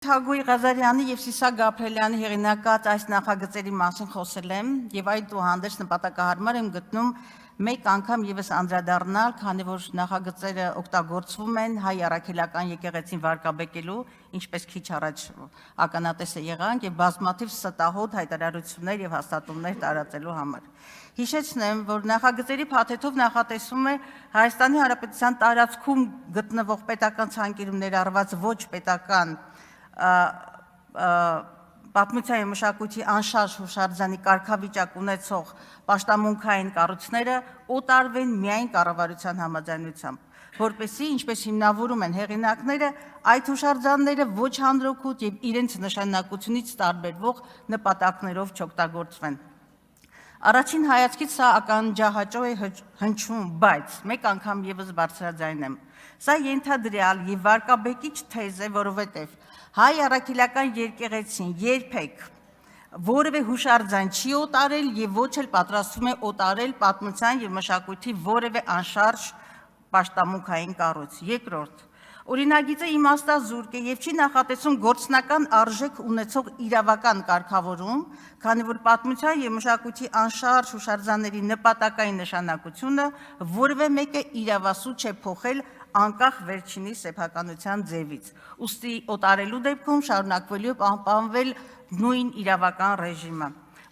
Թագուհի Ղազարյանի եւ Սիսակ Գաբրելյանի հեղինակած այս նախագծերի մասին խոսել եմ եւ այդուհանդերձ նպատակահարմար եմ գտնում մեկ անգամ եւս անդրադառնալ, քանի որ նախագծերը օգտագործվում են հայ առաքելական եկեղեցին վարկաբեկելու, ինչպես քիչ առաջ ականատեսը եղանք եւ բազմաթիվ ստահոդ հայտարարություններ եւ հաստատումներ տարածելու համար։ Հիշեցնեմ, որ նախագծերի փաթեթով նախատեսվում է Հայաստանի Հանրապետության տարածքում գտնվող պետական ցանկերում ներառված ոչ պետական պատմության եւ մշակույթի անշարժ հուշարձանի կարգավիճակ ունեցող պաշտամունքային կառույցները օտարվեն միայն կառավարության համաձայնությամբ, որպեսզի, ինչպես հիմնավորում են հեղինակները, այդ հուշարձանները ոչ հանրօգուտ եւ իրենց նշանակությունից տարբերվող նպատակներով չօգտագործվեն։ Առաջին հայացքից սա ականջահաճո է հնչում, բայց մեկ անգամ եւս բարձրաձայնեմ։ Սա ենթադրյալ եւ վարկաբեկիչ թեզ է, որովհետեւ հայ առաքելական եկեղեցին երբեք որևէ հուշարձան չի օտարել եւ ոչ էլ պատրաստվում է օտարել պատմության եւ մշակույթի որևէ անշարժ պաշտամունքային կառույց։ Երկրորդ, օրինագիծը իմաստազուրկ է եւ չի նախատեսում գործնական արժեք ունեցող իրավական կարգավորում, քանի որ պատմության եւ մշակույթի անշարժ հուշարձանների նպատակային նշանակությունը որևէ մեկը իրավասու չէ փոխել անկախ վերջինի սեփականության ձևից։ Ուստի օտարելու դեպքում շարունակվելու է պահպանվել նույն իրավական ռեժիմը։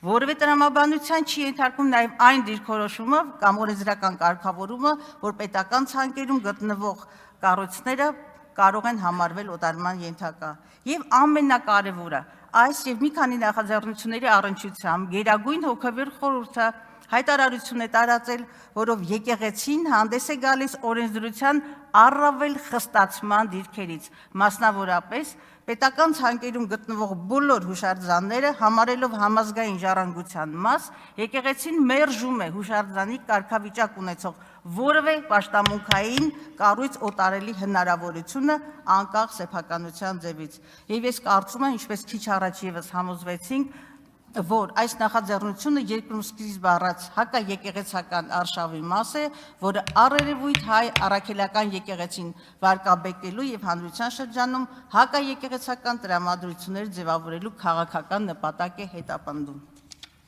Որևէ տրամաբանության չի ենթարկում նաև այն դիրքորոշումը կամ օրենսդրական կարգավորումը, որ պետական ցանկերում գտնվող կառույցները կարող են համարվել օտարման ենթակա։ Եվ ամենակարևորը, այս եւ մի քանի նախաձեռնությունների առնչությամբ Գերագույն հոգևոր խորհուրդը հայտարարություն է տարածել, որով եկեղեցին հանդես է գալիս օրենսդրության առավել խստացման դիրքերից, մասնավորապես պետական ցանկերում գտնվող բոլոր հուշարձանները համարելով համազգային ժառանգության մաս, եկեղեցին մերժում է հուշարձանի կարգավիճակ ունեցող որևէ պաշտամունքային կառույց օտարելի հնարավորությունը անկախ սեփականության ձևից։ Եվ ես կարծում եմ, ինչպես քիչ առաջ եւս համոզվեցինք, որ այս նախաձեռնությունը երկրում սկիզբ առած հակաեկեղեցական արշավի մաս է, որը առերևույթ հայ առաքելական եկեղեցին վարկաբեկելու եւ հանրության շրջանում հակաեկեղեցական տրամադրություններ ձևավորելու քաղաքական նպատակ է հետապնդում։